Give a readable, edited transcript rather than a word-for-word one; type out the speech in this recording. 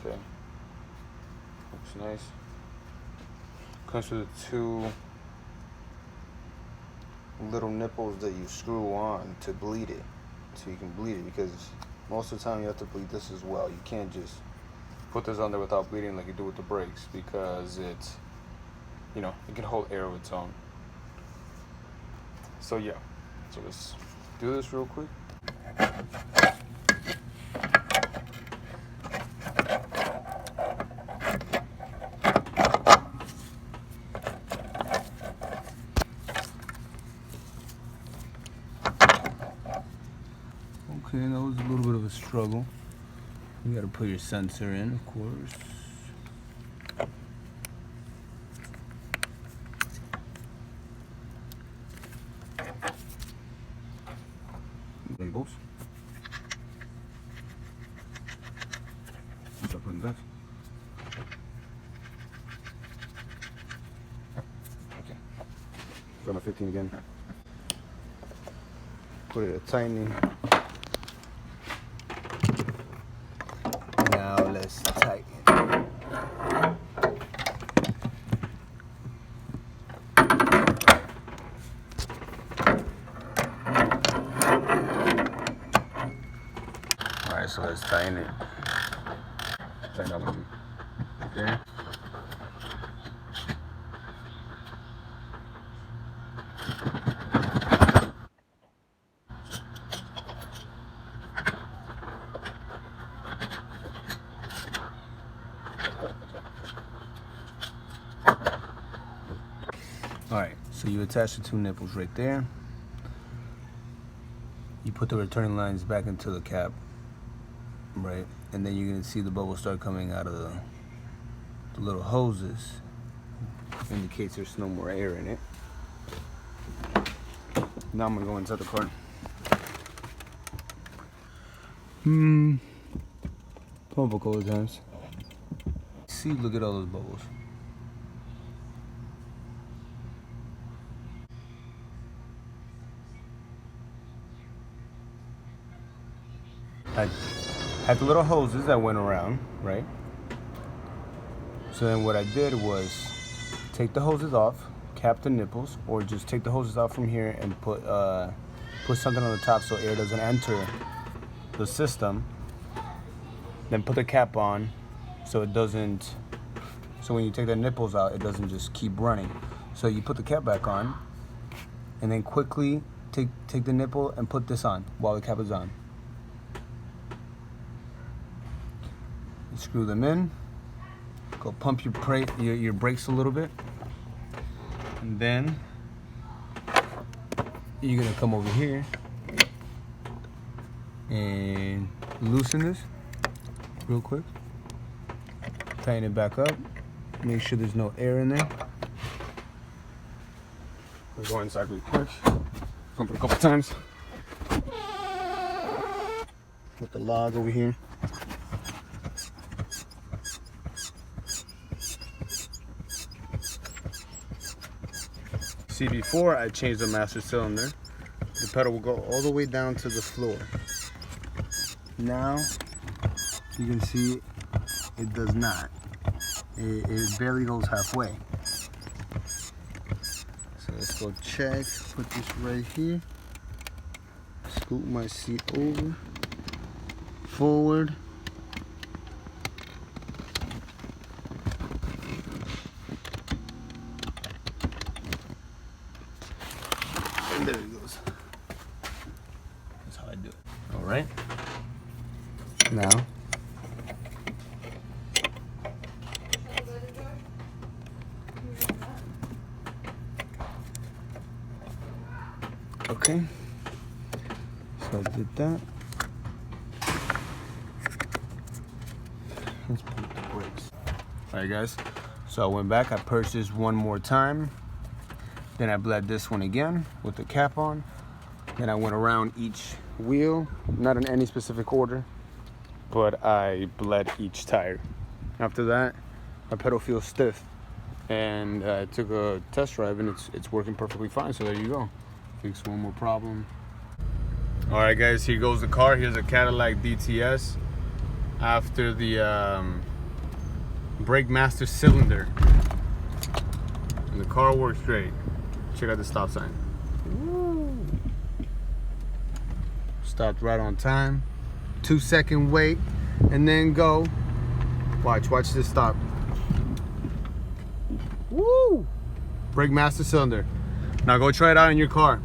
there. Looks nice. Comes with two little nipples that you screw on to bleed it, so you can bleed it, because most of the time you have to bleed this as well. You can't just put this on there without bleeding like you do with the brakes, because it's, you know, it can hold air of its own. So yeah, so let's do this real quick. Okay, that was a little bit of a struggle. You gotta put your sensor in, of course. Labels. Stop putting that. Okay. Grab my 15 again. Put it at tightening. Now let's tighten. Alright, so let's tighten it. Tighten up one. Okay. Alright, so you attach the two nipples right there. You put the returning lines back into the cap, right? And then you're gonna see the bubbles start coming out of the little hoses. Indicates there's no more air in it. Now I'm gonna go inside the car. Pump a couple of times. See, look at all those bubbles. I had the little hoses that went around, right? So then what I did was take the hoses off, cap the nipples, or just take the hoses off from here and put something on the top so air doesn't enter the system. Then put the cap on so it doesn't, so when you take the nipples out, it doesn't just keep running. So you put the cap back on and then quickly take the nipple and put this on while the cap is on. Screw them in. Go pump your brakes a little bit, and then you're gonna come over here and loosen this real quick. Tighten it back up. Make sure there's no air in there. We'll go inside real quick. Pump it a couple times. Put the log over here. See, before I changed the master cylinder, the pedal will go all the way down to the floor. Now, you can see it does not. It barely goes halfway. So let's go check, put this right here. Scoot my seat over, forward. And there it goes. That's how I do it. All right. Now. Okay. So I did that. Let's pump the brakes. All right, guys. So I went back. I purchased one more time. Then I bled this one again with the cap on. Then I went around each wheel, not in any specific order, but I bled each tire. After that, my pedal feels stiff, and I took a test drive, and it's working perfectly fine. So there you go. Fix one more problem. All right, guys, here goes the car. Here's a Cadillac DTS. After the brake master cylinder. And the car works great. Check out the stop sign. Woo. Stopped right on time. 2-second wait, and then go. Watch this stop. Woo! Brake master cylinder. Now go try it out in your car.